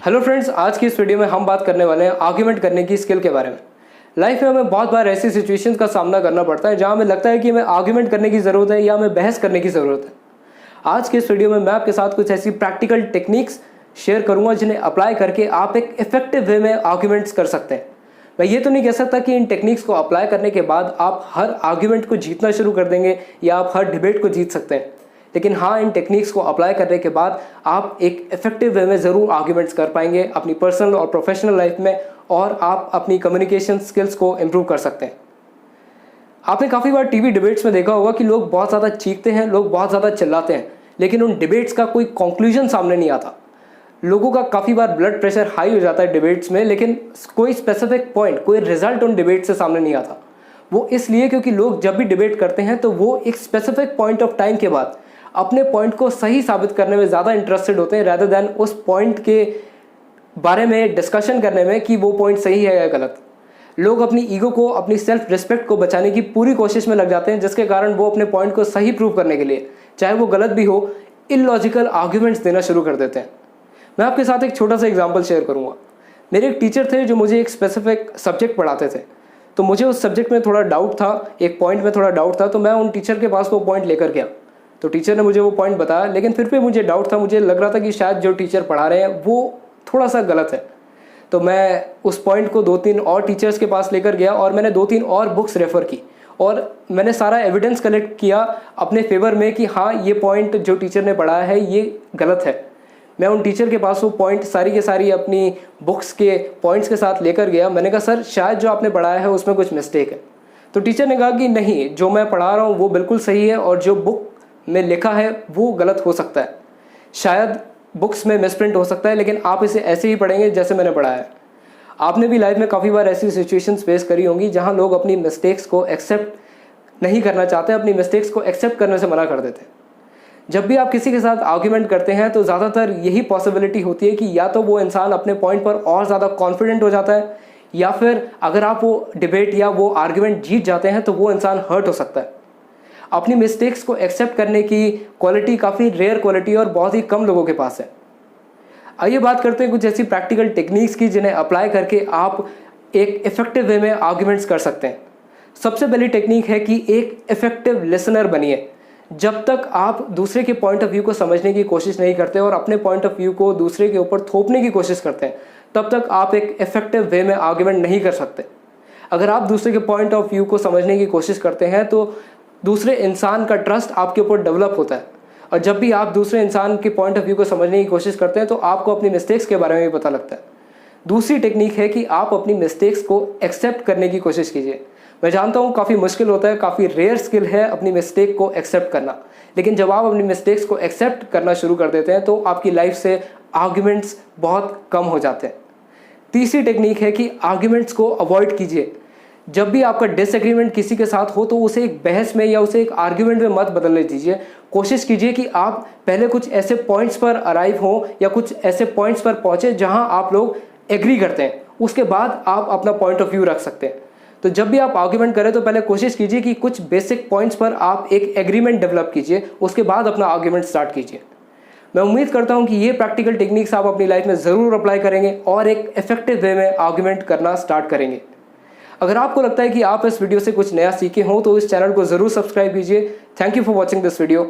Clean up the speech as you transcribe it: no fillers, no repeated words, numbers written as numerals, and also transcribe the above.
Hello friends, आज की इस वीडियो में हम बात करने वाले हैं आर्ग्यूमेंट करने की स्किल के बारे में। लाइफ में हमें बहुत बार ऐसी सिचुएशंस का सामना करना पड़ता है जहां हमें लगता है कि हमें आर्ग्यूमेंट करने की ज़रूरत है या हमें बहस करने की ज़रूरत है। आज के इस वीडियो में मैं आपके साथ कुछ ऐसी प्रैक्टिकल टेक्निक्स शेयर करूंगा जिन्हें अप्लाई करके आप एक इफेक्टिव वे में आर्ग्यूमेंट्स कर सकते हैं। मैं ये तो नहीं कह सकता कि इन टेक्निक्स को अप्लाई करने के बाद आप हर आर्ग्यूमेंट को जीतना शुरू कर देंगे या आप हर डिबेट को जीत सकते हैं, लेकिन हाँ, इन टेक्निक्स को अप्लाई करने के बाद आप एक इफेक्टिव वे में ज़रूर आर्ग्यूमेंट्स कर पाएंगे अपनी पर्सनल और प्रोफेशनल लाइफ में, और आप अपनी कम्युनिकेशन स्किल्स को इम्प्रूव कर सकते हैं। आपने काफ़ी बार टीवी डिबेट्स में देखा होगा कि लोग बहुत ज़्यादा चीखते हैं, लोग बहुत ज़्यादा चिल्लाते हैं, लेकिन उन डिबेट्स का कोई कंक्लूजन सामने नहीं आता। लोगों का काफ़ी बार ब्लड प्रेशर हाई हो जाता है डिबेट्स में, लेकिन कोई स्पेसिफिक पॉइंट, कोई रिजल्ट उन डिबेट से सामने नहीं आता। वो इसलिए क्योंकि लोग जब भी डिबेट करते हैं तो वो एक स्पेसिफिक पॉइंट ऑफ टाइम के बाद अपने पॉइंट को सही साबित करने में ज़्यादा इंटरेस्टेड होते हैं, रेदर देन उस पॉइंट के बारे में डिस्कशन करने में कि वो पॉइंट सही है या गलत। लोग अपनी ईगो को, अपनी सेल्फ रिस्पेक्ट को बचाने की पूरी कोशिश में लग जाते हैं, जिसके कारण वो अपने पॉइंट को सही प्रूव करने के लिए, चाहे वो गलत भी हो, इलॉजिकल आर्ग्यूमेंट्स देना शुरू कर देते हैं। मैं आपके साथ एक छोटा सा एग्जाम्पल शेयर करूँगा। मेरे एक टीचर थे जो मुझे एक स्पेसिफिक सब्जेक्ट पढ़ाते थे, तो मुझे उस सब्जेक्ट में थोड़ा डाउट था, एक पॉइंट में थोड़ा डाउट था, तो मैं उन टीचर के पास वो पॉइंट लेकर गया। तो टीचर ने मुझे वो पॉइंट बताया, लेकिन फिर भी मुझे डाउट था, मुझे लग रहा था कि शायद जो टीचर पढ़ा रहे हैं वो थोड़ा सा गलत है। तो मैं उस पॉइंट को 2-3 और टीचर्स के पास लेकर गया और मैंने 2-3 और बुक्स रेफ़र की और मैंने सारा एविडेंस कलेक्ट किया अपने फेवर में कि हाँ, ये पॉइंट जो टीचर ने पढ़ाया है ये गलत है। मैं उन टीचर के पास वो पॉइंट सारी के सारी अपनी बुक्स के पॉइंट्स के साथ लेकर गया। मैंने कहा, सर शायद जो आपने पढ़ाया है उसमें कुछ मिस्टेक है। तो टीचर ने कहा कि नहीं, जो मैं पढ़ा रहा हूँ वो बिल्कुल सही है और जो बुक में लिखा है वो गलत हो सकता है, शायद बुक्स में मिसप्रिंट हो सकता है, लेकिन आप इसे ऐसे ही पढ़ेंगे जैसे मैंने पढ़ाया है। आपने भी लाइफ में काफ़ी बार ऐसी सिचुएशंस फेस करी होंगी जहां लोग अपनी मिस्टेक्स को एक्सेप्ट नहीं करना चाहते, अपनी मिस्टेक्स को एक्सेप्ट करने से मना कर देते हैं। जब भी आप किसी के साथ आर्ग्यूमेंट करते हैं तो ज़्यादातर यही पॉसिबिलिटी होती है कि या तो वो इंसान अपने पॉइंट पर और ज़्यादा कॉन्फिडेंट हो जाता है, या फिर अगर आप वो डिबेट या वो आर्ग्यूमेंट जीत जाते हैं तो वो इंसान हर्ट हो सकता है। अपनी मिस्टेक्स को एक्सेप्ट करने की क्वालिटी काफ़ी रेयर क्वालिटी और बहुत ही कम लोगों के पास है। आइए बात करते हैं कुछ ऐसी प्रैक्टिकल टेक्निक्स की जिन्हें अप्लाई करके आप एक इफेक्टिव वे में आर्ग्यूमेंट्स कर सकते हैं। सबसे पहली टेक्निक है कि एक इफेक्टिव लिसनर बनिए। जब तक आप दूसरे के पॉइंट ऑफ व्यू को समझने की कोशिश नहीं करते और अपने पॉइंट ऑफ व्यू को दूसरे के ऊपर थोपने की कोशिश करते हैं, तब तक आप एक इफेक्टिव वे में आर्ग्यूमेंट नहीं कर सकते। अगर आप दूसरे के पॉइंट ऑफ व्यू को समझने की कोशिश करते हैं तो दूसरे इंसान का ट्रस्ट आपके ऊपर डेवलप होता है, और जब भी आप दूसरे इंसान के पॉइंट ऑफ व्यू को समझने की कोशिश करते हैं तो आपको अपनी मिस्टेक्स के बारे में भी पता लगता है। दूसरी टेक्निक है कि आप अपनी मिस्टेक्स को एक्सेप्ट करने की कोशिश कीजिए। मैं जानता हूँ काफ़ी मुश्किल होता है, काफ़ी रेयर स्किल है अपनी मिस्टेक को एक्सेप्ट करना, लेकिन जब आप अपनी मिस्टेक्स को एक्सेप्ट करना शुरू कर देते हैं तो आपकी लाइफ से आर्ग्यूमेंट्स बहुत कम हो जाते हैं। तीसरी टेक्निक है कि आर्ग्यूमेंट्स को अवॉइड कीजिए। जब भी आपका डिसएग्रीमेंट किसी के साथ हो तो उसे एक बहस में या उसे एक आर्ग्यूमेंट में मत बदलने दीजिए। कोशिश कीजिए कि आप पहले कुछ ऐसे पॉइंट्स पर अराइव हों या कुछ ऐसे पॉइंट्स पर पहुंचे जहां आप लोग एग्री करते हैं, उसके बाद आप अपना पॉइंट ऑफ व्यू रख सकते हैं। तो जब भी आप आर्ग्यूमेंट करें तो पहले कोशिश कीजिए कि कुछ बेसिक पॉइंट्स पर आप एक एग्रीमेंट डेवलप कीजिए, उसके बाद अपना आर्ग्यूमेंट स्टार्ट कीजिए। मैं उम्मीद करता हूं कि ये प्रैक्टिकल टेक्निक्स आप अपनी लाइफ में ज़रूर अप्लाई करेंगे और एक इफेक्टिव वे में आर्ग्यूमेंट करना स्टार्ट करेंगे। अगर आपको लगता है कि आप इस वीडियो से कुछ नया सीखे हों तो इस चैनल को ज़रूर सब्सक्राइब कीजिए। Thank you for watching this video.